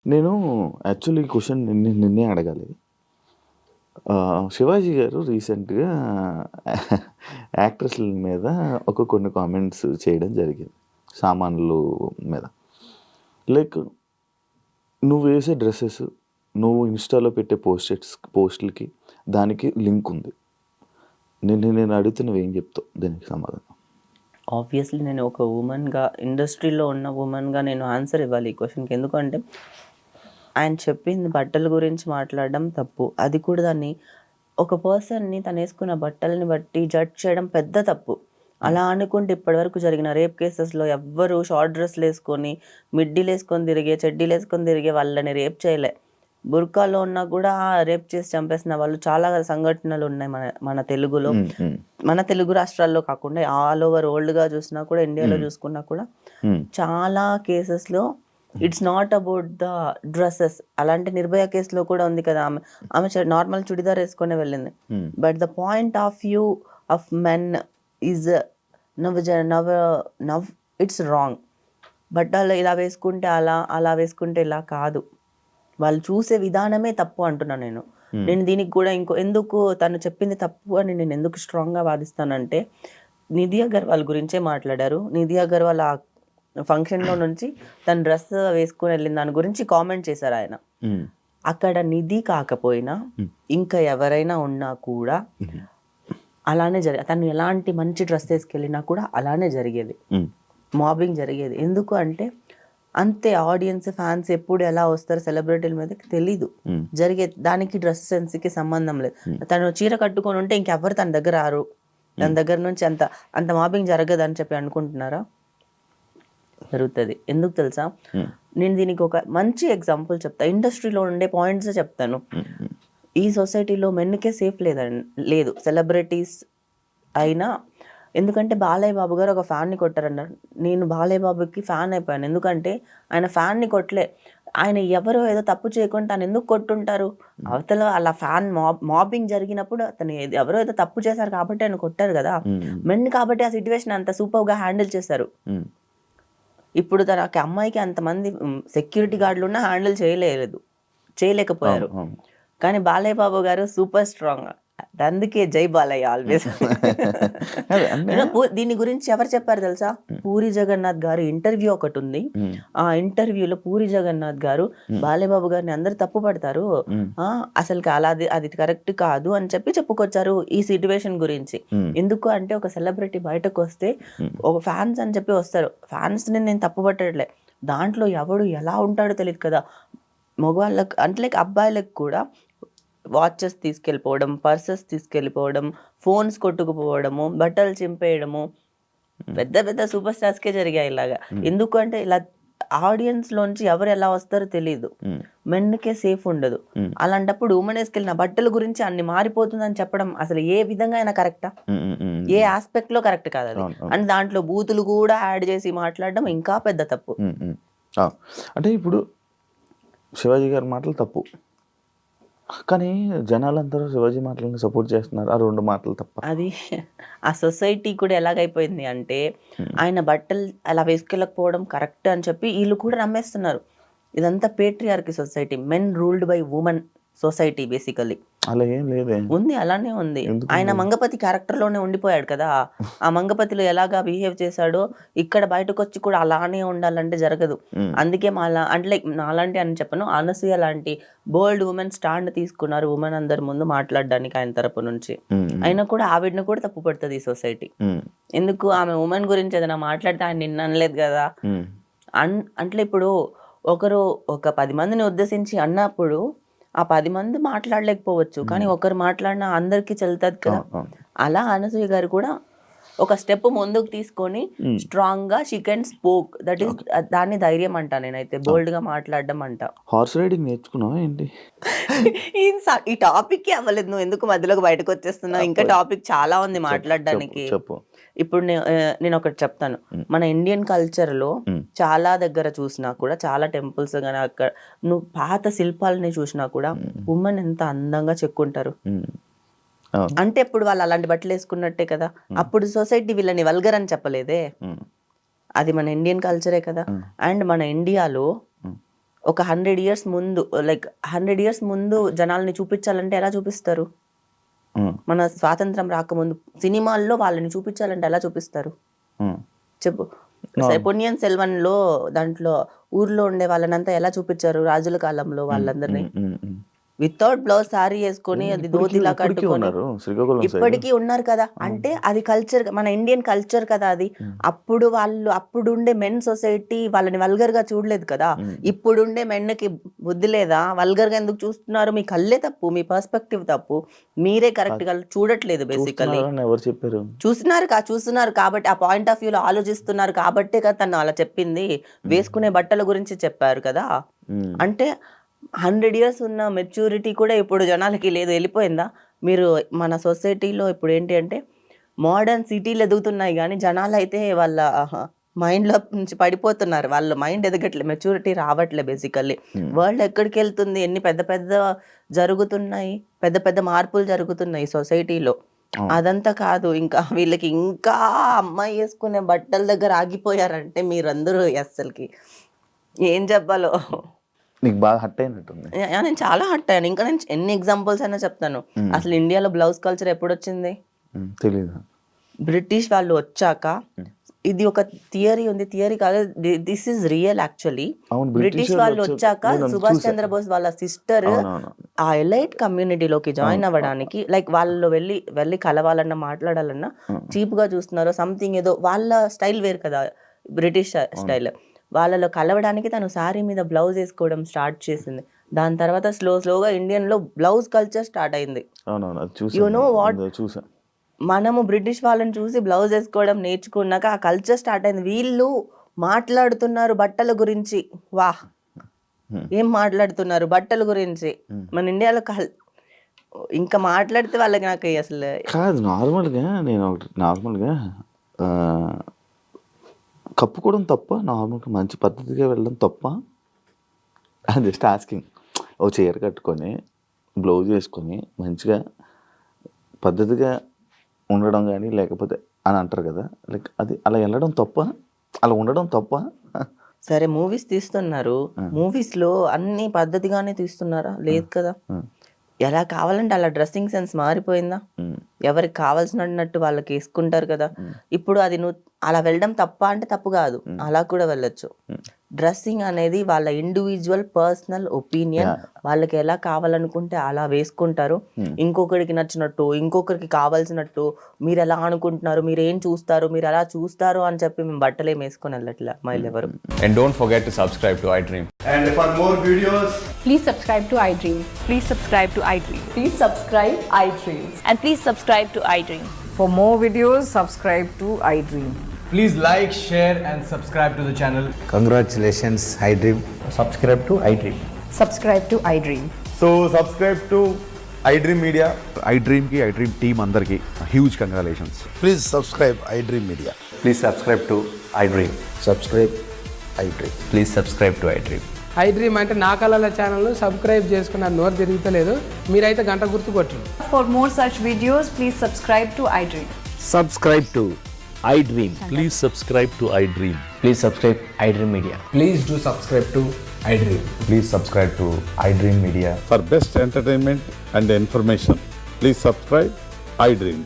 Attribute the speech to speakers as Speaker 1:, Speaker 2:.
Speaker 1: నేను యాక్చువల్లీ ఈ క్వెషన్ నిన్నే అడగాలి. 'శివాజీ' గారు రీసెంట్‌గా యాక్ట్రెస్‌ల మీద కొన్ని కామెంట్స్ చేయడం జరిగింది. సామాన్లు మీద. లైక్ నువ్వు వేసే డ్రెసెస్, నువ్వు ఇన్‌స్టాలో పెట్టే పోస్ట్‌లకి దానికి లింక్ ఉంది. నేను అడిగితే నువ్వేం చెప్తావు దీనికి సమాధానం?
Speaker 2: ఆబ్వియస్లీ నేను ఒక ఉమెన్గా, ఇండస్ట్రీలో ఉన్న ఉమెన్గా నేను ఆన్సర్ ఇవ్వాలి ఈ క్వశ్చన్కి. ఎందుకంటే ఆయన చెప్పింది బట్టల గురించి మాట్లాడడం తప్పు. అది కూడా దాన్ని ఒక పర్సన్ని తను వేసుకున్న బట్టలని బట్టి జడ్జ్ చేయడం పెద్ద తప్పు. అలా అనుకుంటే ఇప్పటివరకు జరిగిన రేప్ కేసెస్లో ఎవ్వరు షార్ట్ డ్రెస్లు వేసుకొని, మిడ్డీలు వేసుకొని తిరిగే, చెడ్డీలు వేసుకొని తిరిగే వాళ్ళని రేప్ చేయలే. బుర్కాలో ఉన్నా కూడా రేప్ చేసి చంపేసిన వాళ్ళు చాలా సంఘటనలు ఉన్నాయి మన తెలుగులో. మన తెలుగు రాష్ట్రాల్లో కాకుండా ఆల్ ఓవర్ వరల్డ్గా చూసినా కూడా, ఇండియాలో చూసుకున్నా కూడా చాలా కేసెస్లో it's not about the dresses. అలాంటి నిర్భయ కేసులో కూడా ఉంది కదా, ఆమె నార్మల్ చుడిదార్ వేసుకొని వెళ్ళింది. But the point of view of men is now it's wrong. బట్టలు ఇలా వేసుకుంటే అలా వేసుకుంటే ఇలా కాదు. వాళ్ళు చూసే విధానమే తప్పు అంటున్నాను నేను. నేను దీనికి కూడా ఎందుకు తను చెప్పింది తప్పు అని నేను ఎందుకు స్ట్రాంగ్గా వాదిస్తానంటే, నిధి అగర్వాల్ గురించే మాట్లాడారు. నిధి అగర్వాల్ ఆ ఫంక్షన్లో నుంచి తన డ్రెస్ వేసుకుని వెళ్ళిన దాని గురించి కామెంట్ చేశారు ఆయన. అక్కడ నిధి కాకపోయినా ఇంకా ఎవరైనా ఉన్నా కూడా అలానే తను ఎలాంటి మంచి డ్రెస్ వేసుకెళ్ళినా కూడా అలానే జరిగేది, మాబింగ్ జరిగేది. ఎందుకు అంటే అంతే, ఆడియన్స్ ఫ్యాన్స్ ఎప్పుడు ఎలా వస్తారు సెలబ్రిటీల మీద తెలీదు, జరిగేది. దానికి డ్రెస్ సెన్స్కి సంబంధం లేదు. తను చీర కట్టుకొని ఉంటే ఇంకెవ్వరు తన దగ్గర రారు, తన దగ్గర నుంచి అంత మాబింగ్ జరగదు అని చెప్పి అనుకుంటున్నారా? జరుగుతుంది. ఎందుకు తెలుసా? నేను దీనికి ఒక మంచి ఎగ్జాంపుల్ చెప్తా. ఇండస్ట్రీలో ఉండే పాయింట్స్ చెప్తాను. ఈ సొసైటీలో మెన్కే సేఫ్ లేదు, సెలబ్రిటీస్ అయినా. ఎందుకంటే బాలయ్య బాబు గారు ఒక ఫ్యాన్ని కొట్టారన్నారు. నేను బాలయ్య బాబుకి ఫ్యాన్ అయిపోయాను. ఎందుకంటే ఆయన ఫ్యాన్ని కొట్టలే, ఆయన ఎవరో ఏదో తప్పు చేయకుండా తను ఎందుకు కొట్టుంటారు? అవతల అలా ఫ్యాన్ మాబింగ్ జరిగినప్పుడు అతను ఎవరో ఏదో తప్పు చేశారు కాబట్టి ఆయన కొట్టారు కదా. మెన్ కాబట్టి ఆ సిచ్యువేషన్ అంత సూపర్గా హ్యాండిల్ చేశారు. ఇప్పుడు తనకి అమ్మాయికి అంతమంది సెక్యూరిటీ గార్డులు ఉన్నా హ్యాండిల్ చేయలేకపోయారు. కానీ బాలయ్య బాబు గారు సూపర్ స్ట్రాంగ్. అందుకే జై బాలయ్య ఆల్వేస్. దీని గురించి ఎవరు చెప్పారు తెలుసా? పూరి జగన్నాథ్ గారు ఇంటర్వ్యూ ఒకటి ఉంది. ఆ ఇంటర్వ్యూలో పూరి జగన్నాథ్ గారు బాలయ్య బాబు గారిని అందరు తప్పు పడతారు, అసలు అది కరెక్ట్ కాదు అని చెప్పి చెప్పుకొచ్చారు ఈ సిచ్యువేషన్ గురించి. ఎందుకు అంటే ఒక సెలబ్రిటీ బయటకు వస్తే ఒక ఫ్యాన్స్ అని చెప్పి వస్తారు. ఫ్యాన్స్ ని నేను తప్పు పట్టట్లే, దాంట్లో ఎవడు ఎలా ఉంటాడో తెలియదు కదా. మగవాళ్ళకి అంటే అబ్బాయిలకు కూడా వాచెస్ తీసుకెళ్ళిపోవడం, పర్సెస్ తీసుకెళ్ళిపోవడం, ఫోన్స్ కొట్టుకుపోవడము, బట్టలు చింపేయడము పెద్ద పెద్ద సూపర్ స్టార్స్కే జరిగాయి ఇలాగా. ఎందుకు అంటే ఇలా ఆడియన్స్ లోంచి ఎవరు ఎలా వస్తారో తెలియదు, మెన్కే సేఫ్ ఉండదు. అలాంటప్పుడు ఉమెన్ వేసుకెళ్ళిన బట్టల గురించి అన్ని మారిపోతుందని చెప్పడం అసలు ఏ విధంగా అయినా కరెక్టా? ఏ ఆస్పెక్ట్ లో కరెక్ట్ కాదు అది. అండ్ దాంట్లో బూతులు కూడా యాడ్ చేసి మాట్లాడడం ఇంకా పెద్ద తప్పు.
Speaker 1: అంటే ఇప్పుడు శివాజీ గారి మాటలు తప్పు, కానీ జనాలందరూ శివాజీ మాటలను సపోర్ట్ చేస్తున్నారు. ఆ 2 మాటలు తప్ప.
Speaker 2: అది ఆ సొసైటీ కూడా ఎలాగైపోయింది అంటే, ఆయన బట్టలు అలా వేసుకెళ్ళకపోవడం కరెక్ట్ అని చెప్పి వీళ్ళు కూడా నమ్మేస్తున్నారు. ఇదంతా patriarchy society, men ruled by women society basically.
Speaker 1: అలా ఏం లేదే
Speaker 2: ఉంది, అలానే ఉంది. ఆయన మంగపతి క్యారెక్టర్లోనే ఉండిపోయాడు కదా. ఆ మంగపతిలో ఎలాగా బిహేవ్ చేశాడో ఇక్కడ బయటకు వచ్చి కూడా అలానే ఉండాలంటే జరగదు. అందుకే అంటే నాలాంటి అని చెప్పను, అనసూయ లాంటి బోల్డ్ ఉమెన్ స్టాండ్ తీసుకున్నారు ఉమెన్ అందరి ముందు మాట్లాడడానికి ఆయన తరపు నుంచి. అయినా కూడా ఆవిడని కూడా తప్పు పడుతుంది ఈ సొసైటీ. ఎందుకు? ఆమె ఉమెన్ గురించి ఏదైనా మాట్లాడితే ఆయన నిన్న అనలేదు కదా. అంటే ఇప్పుడు ఒకరు ఒక 10 మందిని ఉద్దేశించి అన్నప్పుడు ఆ 10 మంది మాట్లాడలేకపోవచ్చు, కానీ ఒకరు మాట్లాడినా అందరికీ చెల్లుతుంది కదా. అలా అనసూయ గారు కూడా ఒక స్టెప్ ముందుకు తీసుకొని స్ట్రాంగ్ గా she can spoke, that is దాన్ని ధైర్యం అంట. నేనైతే బోల్డ్ గా మాట్లాడడం అంట.
Speaker 1: హార్స్ రైడింగ్ నేర్చుకున్నావా ఏంటి?
Speaker 2: ఈ టాపిక్ కి అవ్వలేదు, నువ్వు ఎందుకు మధ్యలోకి బయటకు వచ్చేస్తున్నావు? ఇంకా టాపిక్ చాలా ఉంది మాట్లాడడానికి. ఇప్పుడు నేను ఒకటి చెప్తాను. మన ఇండియన్ కల్చర్ లో చాలా దగ్గర చూసినా కూడా, చాలా టెంపుల్స్ కానీ అక్కడ నువ్వు పాత శిల్పాలని చూసినా కూడా ఉమెన్ ఎంత అందంగా చెక్కుంటారు. అంటే ఇప్పుడు వాళ్ళు అలాంటి బట్టలు వేసుకున్నట్టే కదా. అప్పుడు సొసైటీ వీళ్ళని వల్గర్ అని చెప్పలేదే, అది మన ఇండియన్ కల్చరే కదా. అండ్ మన ఇండియాలో ఒక 100 ఇయర్స్ ముందు, లైక్ 100 ఇయర్స్ ముందు జనాల్ని చూపించాలంటే ఎలా చూపిస్తారు? మన స్వాతంత్రం రాకముందు సినిమాల్లో వాళ్ళని చూపించాలంటే ఎలా చూపిస్తారు చెప్పు? పొన్నియిన్ సెల్వన్లో దాంట్లో ఊర్లో ఉండే వాళ్ళనంతా ఎలా చూపించారు రాజుల కాలంలో వాళ్ళందరినీ? వితౌట్ బ్లౌజ్ సారీ వేసుకొని అది ధోతిలా కట్టుకొని ఇప్పటికీ ఉన్నారు కదా. అంటే అది కల్చర్, మన ఇండియన్ కల్చర్ కదా అది. అప్పుడు వాళ్ళు అప్పుడుండే మెన్ సొసైటీ వాళ్ళని వల్గర్ గా చూడలేదు కదా. ఇప్పుడుండే మెన్కి బుద్ధి లేదా? వల్గర్ గా ఎందుకు చూస్తున్నారు? మీ కళ్ళే తప్పు, మీ పర్స్పెక్టివ్ తప్పు, మీరే కరెక్ట్ గా చూడట్లేదు. బేసికలీ
Speaker 1: ఎవరు చెప్పారు?
Speaker 2: చూస్తున్నారు కాబట్టి, ఆ పాయింట్ ఆఫ్ వ్యూలో ఆలోచిస్తున్నారు కాబట్టే కదా తను అలా చెప్పింది. వేసుకునే బట్టల గురించి చెప్పారు కదా. అంటే 100 ఇయర్స్ ఉన్న మెచ్యూరిటీ కూడా ఇప్పుడు జనాలకి లేదు, వెళ్ళిపోయిందా? మీరు మన సొసైటీలో ఇప్పుడు ఏంటి అంటే మోడర్న్ సిటీలు ఎదుగుతున్నాయి కానీ జనాలు అయితే వాళ్ళ మైండ్లో నుంచి పడిపోతున్నారు. వాళ్ళ మైండ్ ఎదగట్లే, మెచ్యూరిటీ రావట్లే. బేసికల్లీ వరల్డ్ ఎక్కడికి వెళ్తుంది? ఎన్ని పెద్ద పెద్ద జరుగుతున్నాయి, పెద్ద పెద్ద మార్పులు జరుగుతున్నాయి సొసైటీలో. అదంతా కాదు, ఇంకా వీళ్ళకి ఇంకా అమ్మాయి వేసుకునే బట్టల దగ్గర ఆగిపోయారంటే మీరందరూ అస్సలకి ఏం చెప్పాలో.
Speaker 1: నీకు బాగా హట్ అయినట్టుంది.
Speaker 2: నేను చాలా హట్ అయ్యాను. ఇంకా నేను ఎన్ని ఎగ్జాంపుల్స్ అయినా చెప్తాను. అసలు ఇండియాలో బ్లౌజ్ కల్చర్ ఎప్పుడు వచ్చింది?
Speaker 1: తెలీదు.
Speaker 2: బ్రిటిష్ వాళ్ళు వచ్చాక. ఇది ఒక థియరీ ఉంది, థియరీ కాదు, this is real actually. British వాళ్ళు వచ్చాక సుభాష్ చంద్రబోస్ వాళ్ళ సిస్టర్ ఆ ఎలైట్ కమ్యూనిటీలోకి జాయిన్ అవ్వడానికి, లైక్ వాళ్ళు వెళ్ళి కలవాలన్నా మాట్లాడాలన్నా చీప్ గా చూస్తున్నారు సంథింగ్, ఏదో వాళ్ళ స్టైల్ వేరు కదా బ్రిటిష్ స్టైల్. వాళ్ళలో కలవడానికి తను శారీ మీద బ్లౌజ్ వేసుకోవడం స్టార్ట్ చేసింది. దాని తర్వాత స్లోగా ఇండియన్ లో బ్లౌజ్ కల్చర్ స్టార్ట్ అయింది. You know what? మనము బ్రిటిష్ వాళ్ళని చూసి బ్లౌజ్ వేసుకోవడం నేర్చుకున్నాక ఆ కల్చర్ స్టార్ట్ అయింది. వీళ్ళు మాట్లాడుతున్నారు బట్టల గురించి. వాహ్, ఏం మాట్లాడుతున్నారు బట్టల గురించి మన ఇండియాలో. ఇంకా మాట్లాడితే వాళ్ళకి నాకు అసలు
Speaker 1: కాదు. నార్మల్గా కప్పుకోవడం తప్ప, నార్మల్గా మంచి పద్ధతిగా వెళ్ళడం తప్ప? Just asking. ఓ చీర కట్టుకొని బ్లౌజ్ వేసుకొని మంచిగా పద్ధతిగా ఉండడం కానీ లేకపోతే అని అంటారు కదా, లైక్ అది అలా వెళ్ళడం తప్ప, అలా ఉండడం తప్ప?
Speaker 2: సరే, మూవీస్ తీస్తున్నారు, మూవీస్ లో అన్ని పద్ధతిగానే తీస్తున్నారా? లేదు కదా. ఎలా కావాలంటే అలా డ్రెస్సింగ్ సెన్స్ మారిపోయిందా? ఎవరికి కావాల్సినట్టు వాళ్ళకి వేసుకుంటారు కదా. ఇప్పుడు అది నువ్వు అలా వెళ్ళడం తప్ప అంటే తప్పు కాదు, అలా కూడా వెళ్ళొచ్చు. డ్రెస్సింగ్ అనేది వాళ్ళ ఇండివిజువల్ పర్సనల్ ఒపీనియన్. వాళ్ళకి ఎలా కావాలనుకుంటే అలా వేసుకుంటారు. ఇంకొకరికి నచ్చినట్టు, ఇంకొకరికి కావాల్సినట్టు మీరు ఎలా అనుకుంటున్నారు, మీరు ఏం చూస్తారు, మీరు ఎలా చూస్తారు అని చెప్పి మేము బట్టలు ఏం వేసుకొని వెళ్ళట్లే మైల్ ఎవరు.
Speaker 3: And don't forget to subscribe to iDream.
Speaker 4: And for more videos,
Speaker 5: please subscribe to iDream.
Speaker 6: Please subscribe to iDream.
Speaker 5: Please subscribe iDream.
Speaker 6: And please subscribe to iDream.
Speaker 7: For more videos, subscribe to iDream.
Speaker 4: please like, share and subscribe to the channel.
Speaker 8: Congratulations, iDream.
Speaker 4: Subscribe to iDream.
Speaker 5: Subscribe to iDream.
Speaker 4: So subscribe to iDream Media.
Speaker 9: iDream ki iDream team andarki huge congratulations.
Speaker 8: Please subscribe iDream Media.
Speaker 3: Please subscribe to iDream.
Speaker 8: Subscribe iDream.
Speaker 3: Please subscribe to iDream.
Speaker 10: iDream అంటే నా కళల channel subscribe చేసుకున్న నోరు తిరుగుతలేదు, మీరైతే గంట గుర్తు కొట్టండి.
Speaker 6: For more such videos, please subscribe to iDream.
Speaker 11: Subscribe to iDream. Please subscribe to iDream.
Speaker 3: Please subscribe iDream Media.
Speaker 4: Please do subscribe to iDream.
Speaker 3: Please subscribe to iDream Media.
Speaker 9: For best entertainment and information, please subscribe iDream.